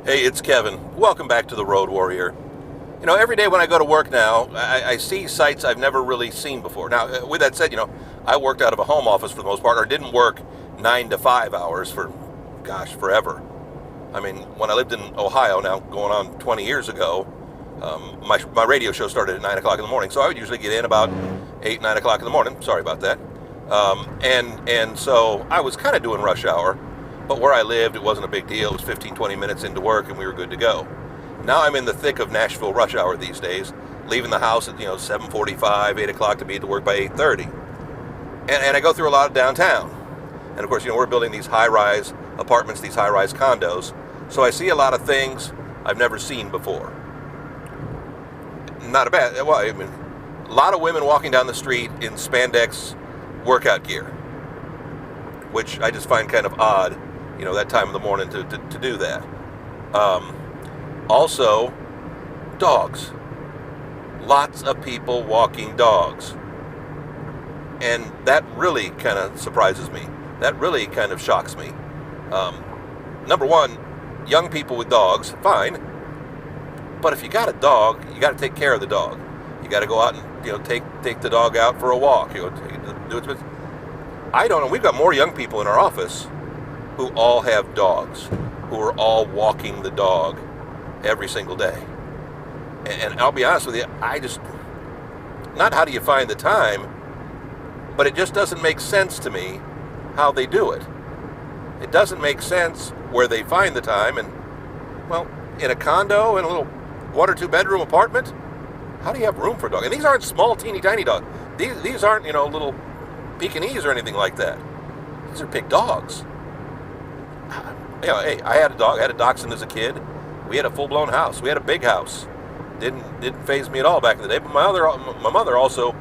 Hey, it's Kevin. Welcome back to the Road Warrior. You know, every day when I go to work now, I see sights I've never really seen before. Now, with that said, I worked out of a home office for the most part, or didn't work 9 to 5 hours for, forever. I mean, when I lived in Ohio, now going on 20 years ago, my radio show started at 9 o'clock in the morning, so I would usually get in about 8, 9 o'clock in the morning. Sorry about that. And so I was kind of doing rush hour. But where I lived, it wasn't a big deal. It was 15, 20 minutes into work, and we were good to go. Now I'm in the thick of Nashville rush hour these days, leaving the house at 7:45, 8 o'clock to be at the work by 8:30. And I go through a lot of downtown. And of course, we're building these high-rise apartments, these high-rise condos. So I see a lot of things I've never seen before. Not a bad, well, I mean, a lot of women walking down the street in spandex workout gear, which I just find kind of odd, that time of the morning to do that. Also, dogs. Lots of people walking dogs. And that really kind of surprises me. That really kind of shocks me. Number one, young people with dogs, fine. But if you got a dog, you got to take care of the dog. You got to go out and take the dog out for a walk. Do it. I don't know. We've got more young people in our office who all have dogs, who are all walking the dog every single day. And I'll be honest with you, not how do you find the time, but it just doesn't make sense to me how they do it. It doesn't make sense where they find the time. And, well, in a condo, in a little 1 or 2 bedroom apartment, how do you have room for a dog? And these aren't small, teeny tiny dogs. These aren't, little Pekingese or anything like that. These are big dogs. Hey, I had a dog. I had a dachshund as a kid. We had a full-blown house. We had a big house. Didn't faze me at all back in the day. But my mother also,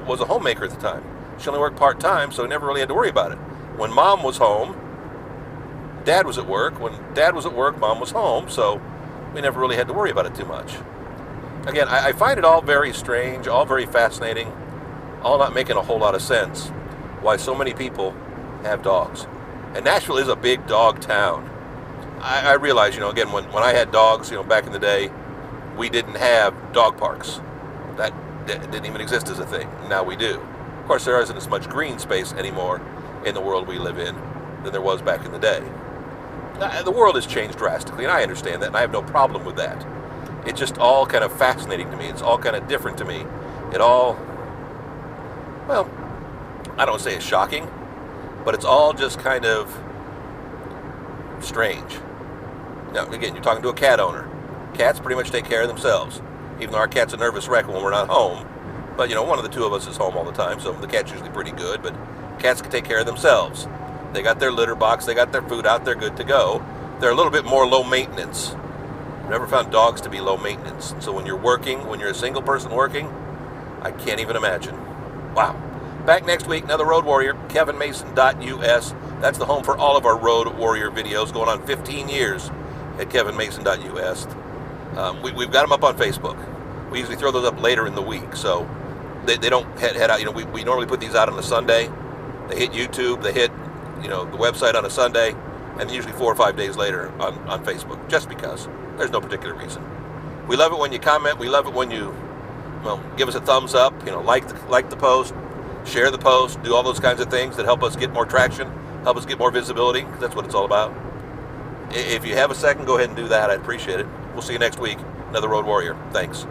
was a homemaker at the time. She only worked part-time, so never really had to worry about it. When Mom was home, Dad was at work. When Dad was at work, Mom was home, so we never really had to worry about it too much. Again, I find it all very strange, all very fascinating, all not making a whole lot of sense why so many people have dogs. And Nashville is a big dog town. I realize, again, when I had dogs, back in the day, we didn't have dog parks. That didn't even exist as a thing. Now we do. Of course, there isn't as much green space anymore in the world we live in than there was back in the day. The world has changed drastically, and I understand that, and I have no problem with that. It's just all kind of fascinating to me. It's all kind of different to me. It all, well, I don't say it's shocking, but it's all just kind of strange. Now, again, you're talking to a cat owner. Cats pretty much take care of themselves, even though our cat's a nervous wreck when we're not home. But, one of the two of us is home all the time, so the cat's usually pretty good, but cats can take care of themselves. They got their litter box, they got their food out, they're good to go. They're a little bit more low maintenance. I've never found dogs to be low maintenance. So when you're a single person working, I can't even imagine. Wow. Back next week, another Road Warrior, kevinmason.us. That's the home for all of our Road Warrior videos, going on 15 years at kevinmason.us. We've got them up on Facebook. We usually throw those up later in the week, so they don't head out. We normally put these out on a Sunday. They hit YouTube, they hit the website on a Sunday, and usually 4 or 5 days later on Facebook, just because. There's no particular reason. We love it when you comment. We love it when you, give us a thumbs up, like the post, share the post, do all those kinds of things that help us get more traction, help us get more visibility, because that's what it's all about. If you have a second, go ahead and do that. I'd appreciate it. We'll see you next week. Another Road Warrior. Thanks.